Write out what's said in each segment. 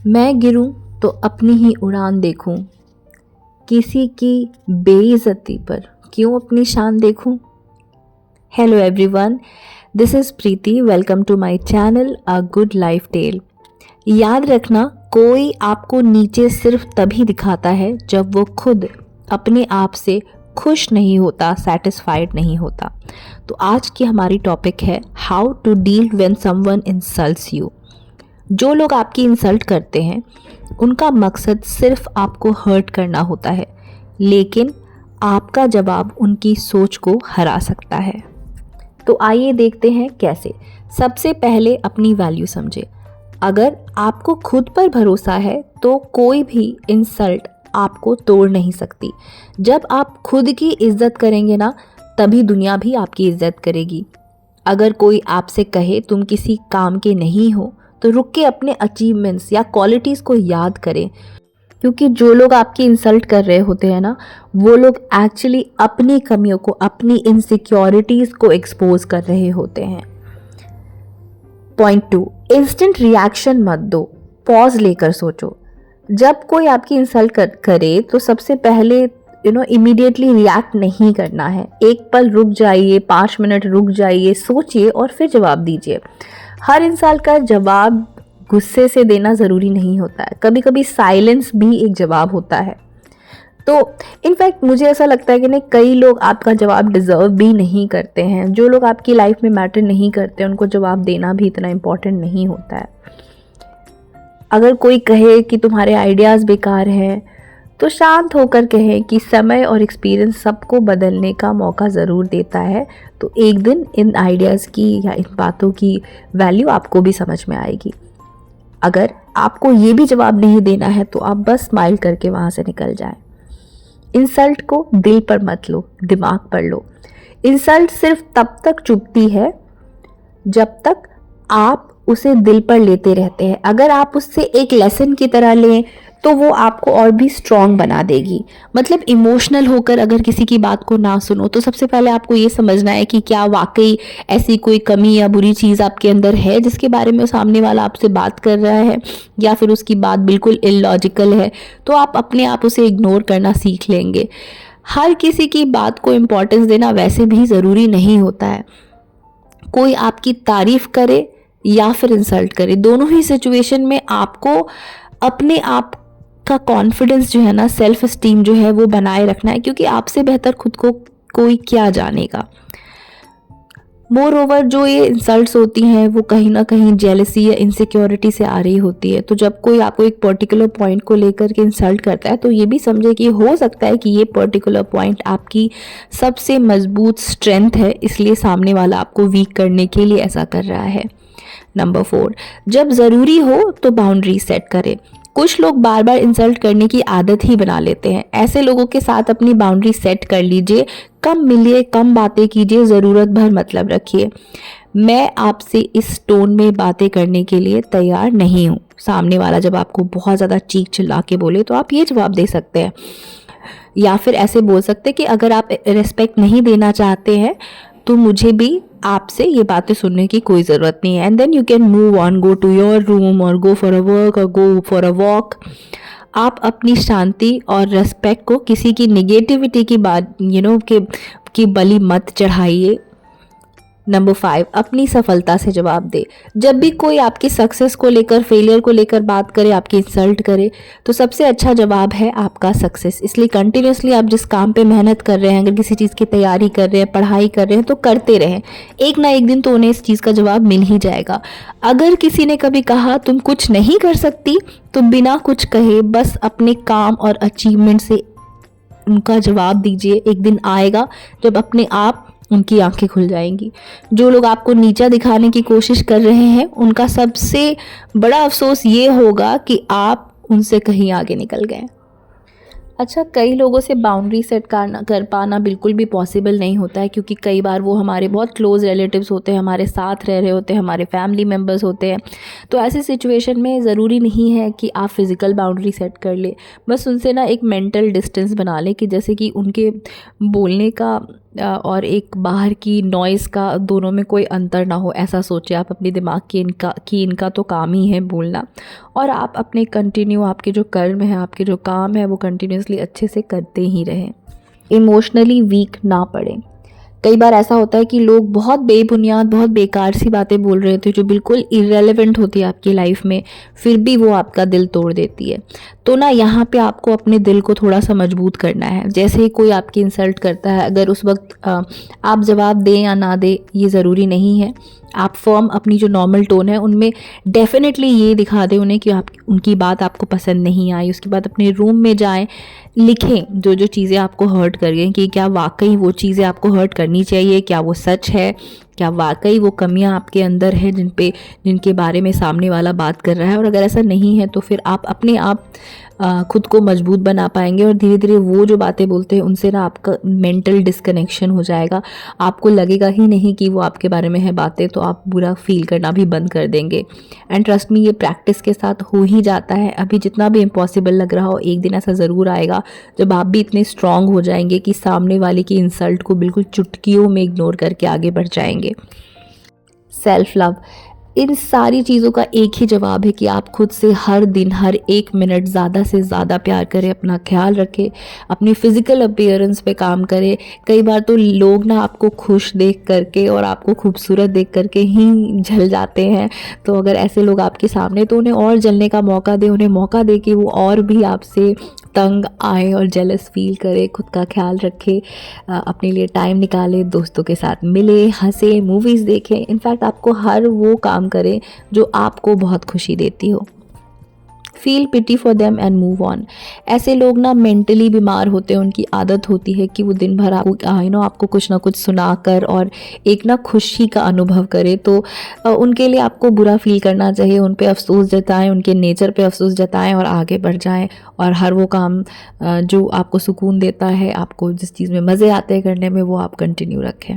मैं गिरूं तो अपनी ही उड़ान देखूं, किसी की बेइज्जती पर क्यों अपनी शान देखूं। Hello everyone, this is Preeti. Welcome to my channel a good life tell. याद रखना, कोई आपको नीचे सिर्फ तभी दिखाता है जब वो खुद अपने आप से खुश नहीं होता, सेटिस्फाइड नहीं होता। तो आज की हमारी टॉपिक है how to deal when someone insults you. जो लोग आपकी इंसल्ट करते हैं उनका मकसद सिर्फ आपको हर्ट करना होता है, लेकिन आपका जवाब उनकी सोच को हरा सकता है। तो आइए देखते हैं कैसे। सबसे पहले अपनी वैल्यू समझे। अगर आपको खुद पर भरोसा है तो कोई भी इंसल्ट आपको तोड़ नहीं सकती। जब आप खुद की इज्जत करेंगे ना, तभी दुनिया भी आपकी इज्जत करेगी। अगर कोई आपसे कहे तुम किसी काम के नहीं हो, तो रुक के अपने अचीवमेंट्स या क्वालिटीज़ को याद करें, क्योंकि जो लोग आपकी इंसल्ट कर रहे होते हैं ना, वो लोग एक्चुअली अपनी कमियों को, अपनी इनसिक्योरिटीज़ को एक्सपोज कर रहे होते हैं। पॉइंट 2, इंस्टेंट रिएक्शन मत दो, पॉज लेकर सोचो। जब कोई आपकी इंसल्ट करे तो सबसे पहले इमीडिएटली रिएक्ट नहीं करना है। एक पल रुक जाइए, 5 मिनट रुक जाइए, सोचिए और फिर जवाब दीजिए। हर इंसान का जवाब गुस्से से देना ज़रूरी नहीं होता है, कभी कभी साइलेंस भी एक जवाब होता है। तो इनफैक्ट मुझे ऐसा लगता है कि नहीं, कई लोग आपका जवाब डिज़र्व भी नहीं करते हैं। जो लोग आपकी लाइफ में मैटर नहीं करते, उनको जवाब देना भी इतना इम्पोर्टेंट नहीं होता है। अगर कोई कहे कि तुम्हारे आइडियाज़ बेकार हैं, तो शांत होकर कहें कि समय और एक्सपीरियंस सबको बदलने का मौका ज़रूर देता है। तो एक दिन इन आइडियाज़ की या इन बातों की वैल्यू आपको भी समझ में आएगी। अगर आपको ये भी जवाब नहीं देना है तो आप बस स्माइल करके वहाँ से निकल जाएं। इंसल्ट को दिल पर मत लो, दिमाग पर लो। इंसल्ट सिर्फ तब तक चुभती है जब तक आप उसे दिल पर लेते रहते हैं। अगर आप उससे एक लेसन की तरह लें तो वो आपको और भी स्ट्रॉन्ग बना देगी। मतलब इमोशनल होकर अगर किसी की बात को ना सुनो, तो सबसे पहले आपको ये समझना है कि क्या वाकई ऐसी कोई कमी या बुरी चीज़ आपके अंदर है जिसके बारे में सामने वाला आपसे बात कर रहा है, या फिर उसकी बात बिल्कुल इलॉजिकल है। तो आप अपने आप उसे इग्नोर करना सीख लेंगे। हर किसी की बात को इम्पोर्टेंस देना वैसे भी ज़रूरी नहीं होता है। कोई आपकी तारीफ करे या फिर इंसल्ट करे, दोनों ही सिचुएशन में आपको अपने आप का कॉन्फिडेंस जो है ना, सेल्फ एस्टीम जो है वो बनाए रखना है, क्योंकि आपसे बेहतर खुद को कोई क्या जानेगा। मोर ओवर, जो ये इंसल्ट्स होती हैं वो कहीं ना कहीं जेलसी या इनसिक्योरिटी से आ रही होती है। तो जब कोई आपको एक पर्टिकुलर पॉइंट को लेकर के इंसल्ट करता है, तो ये भी समझे कि हो सकता है कि ये पर्टिकुलर पॉइंट आपकी सबसे मजबूत स्ट्रेंथ है, इसलिए सामने वाला आपको वीक करने के लिए ऐसा कर रहा है। नंबर 4, जब ज़रूरी हो तो बाउंड्री सेट करें। कुछ लोग बार बार इंसल्ट करने की आदत ही बना लेते हैं। ऐसे लोगों के साथ अपनी बाउंड्री सेट कर लीजिए। कम मिलिए, कम बातें कीजिए, ज़रूरत भर मतलब रखिए। मैं आपसे इस टोन में बातें करने के लिए तैयार नहीं हूँ। सामने वाला जब आपको बहुत ज़्यादा चीख चिल्ला के बोले तो आप ये जवाब दे सकते हैं, या फिर ऐसे बोल सकते हैं कि अगर आप रिस्पेक्ट नहीं देना चाहते हैं तो मुझे भी आपसे ये बातें सुनने की कोई ज़रूरत नहीं है। And then you can move on, go to your room और गो फॉर अ वर्क और गो फॉर अ वॉक। आप अपनी शांति और रेस्पेक्ट को किसी की निगेटिविटी की बात की बलि मत चढ़ाइए। नंबर 5, अपनी सफलता से जवाब दे। जब भी कोई आपकी सक्सेस को लेकर, फेलियर को लेकर बात करे, आपकी इंसल्ट करे, तो सबसे अच्छा जवाब है आपका सक्सेस। इसलिए कंटिन्यूसली आप जिस काम पे मेहनत कर रहे हैं, अगर किसी चीज़ की तैयारी कर रहे हैं, पढ़ाई कर रहे हैं, तो करते रहें। एक ना एक दिन तो उन्हें इस चीज़ का जवाब मिल ही जाएगा। अगर किसी ने कभी कहा तुम कुछ नहीं कर सकती, तो बिना कुछ कहे बस अपने काम और अचीवमेंट से उनका जवाब दीजिए। एक दिन आएगा जब अपने आप उनकी आंखें खुल जाएंगी। जो लोग आपको नीचा दिखाने की कोशिश कर रहे हैं, उनका सबसे बड़ा अफसोस ये होगा कि आप उनसे कहीं आगे निकल गए। अच्छा, कई लोगों से बाउंड्री सेट कर पाना बिल्कुल भी पॉसिबल नहीं होता है, क्योंकि कई बार वो हमारे बहुत क्लोज रिलेटिव्स होते हैं, हमारे साथ रह रहे होते हैं, हमारे फैमिली मेम्बर्स होते हैं। तो ऐसी सिचुएशन में ज़रूरी नहीं है कि आप फिज़िकल बाउंड्री सेट कर ले, बस उनसे ना एक मेंटल डिस्टेंस बना लें, कि जैसे कि उनके बोलने का और एक बाहर की नॉइज़ का दोनों में कोई अंतर ना हो, ऐसा सोचें आप अपने दिमाग की इनका तो काम ही है बोलना, और आप अपने कंटिन्यू आपके जो कर्म है, आपके जो काम है वो कंटिन्यूसली अच्छे से करते ही रहें। इमोशनली वीक ना पड़ें। कई बार ऐसा होता है कि लोग बहुत बेबुनियाद, बहुत बेकार सी बातें बोल रहे थे जो बिल्कुल इररेलेवेंट होती है आपकी लाइफ में, फिर भी वो आपका दिल तोड़ देती है। तो ना यहाँ पे आपको अपने दिल को थोड़ा सा मजबूत करना है। जैसे ही कोई आपकी इंसल्ट करता है, अगर उस वक्त आप जवाब दें या ना दें ये ज़रूरी नहीं है। आप फर्म अपनी जो नॉर्मल टोन है उनमें डेफिनेटली ये दिखा दें उन्हें कि आप उनकी बात आपको पसंद नहीं आई। उसके बाद अपने रूम में जाएं, लिखें जो जो चीज़ें आपको हर्ट कर गई कि क्या वाकई वो चीज़ें आपको हर्ट करनी चाहिए, क्या वो सच है, क्या वाकई वो कमियां आपके अंदर है जिनके बारे में सामने वाला बात कर रहा है। और अगर ऐसा नहीं है तो फिर आप अपने आप खुद को मजबूत बना पाएंगे और धीरे धीरे वो जो बातें बोलते हैं उनसे ना आपका मेंटल डिस्कनेक्शन हो जाएगा। आपको लगेगा ही नहीं कि वो आपके बारे में है बातें, तो आप बुरा फील करना भी बंद कर देंगे। एंड ट्रस्ट मी, ये प्रैक्टिस के साथ हो ही जाता है। अभी जितना भी इम्पॉसिबल लग रहा हो, एक दिन ऐसा ज़रूर आएगा जब आप भी इतने स्ट्रांग हो जाएंगे कि सामने वाले की इंसल्ट को बिल्कुल चुटकियों में इग्नोर करके आगे बढ़ जाएंगे। सेल्फ लव, इन सारी चीज़ों का एक ही जवाब है कि आप खुद से हर दिन हर एक मिनट ज़्यादा से ज़्यादा प्यार करें, अपना ख्याल रखें, अपनी फ़िज़िकल अपीयरेंस पे काम करें। कई बार तो लोग ना आपको खुश देख करके और आपको खूबसूरत देख करके ही जल जाते हैं। तो अगर ऐसे लोग आपके सामने, तो उन्हें और जलने का मौका दें, उन्हें मौका दे कि वो और भी आपसे तंग आए और जेलस फील करे। खुद का ख्याल रखें, अपने लिए टाइम निकालें, दोस्तों के साथ मिले, हंसे, मूवीज़ देखें। इनफैक्ट आपको हर वो काम करें जो आपको बहुत खुशी देती हो। Feel pity for them and move on. ऐसे लोग ना मेंटली बीमार होते हैं, उनकी आदत होती है कि वो दिन भर आपको कुछ ना कुछ सुनाकर और एक ना खुशी का अनुभव करे। तो उनके लिए आपको बुरा फील करना चाहिए, उन पे अफसोस जताएं, उनके नेचर पे अफसोस जताएं और आगे बढ़ जाएं। और हर वो काम जो आपको सुकून देता है, आपको जिस चीज़ में मज़े आते हैं करने में, वो आप कंटिन्यू रखें।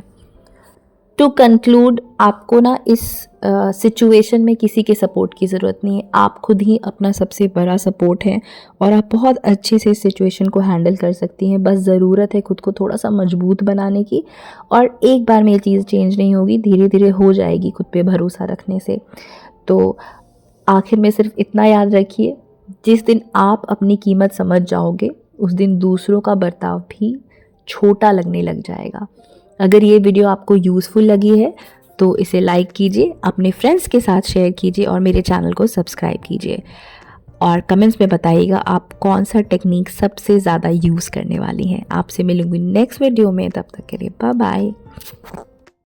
टू कंक्लूड, आपको ना इस सिचुएशन में किसी के सपोर्ट की ज़रूरत नहीं है। आप खुद ही अपना सबसे बड़ा सपोर्ट हैं और आप बहुत अच्छे से इस सिचुएशन को हैंडल कर सकती हैं। बस ज़रूरत है खुद को थोड़ा सा मजबूत बनाने की, और एक बार में ये चीज़ चेंज नहीं होगी, धीरे धीरे हो जाएगी खुद पे भरोसा रखने से। तो आखिर में सिर्फ इतना याद रखिए, जिस दिन आप अपनी कीमत समझ जाओगे उस दिन दूसरों का बर्ताव भी छोटा लगने लग जाएगा। अगर ये वीडियो आपको यूज़फुल लगी है तो इसे लाइक कीजिए, अपने फ्रेंड्स के साथ शेयर कीजिए और मेरे चैनल को सब्सक्राइब कीजिए। और कमेंट्स में बताइएगा आप कौन सा टेक्निक सबसे ज़्यादा यूज़ करने वाली हैं। आपसे मिलूंगी नेक्स्ट वीडियो में, तब तक के लिए बाय बाय।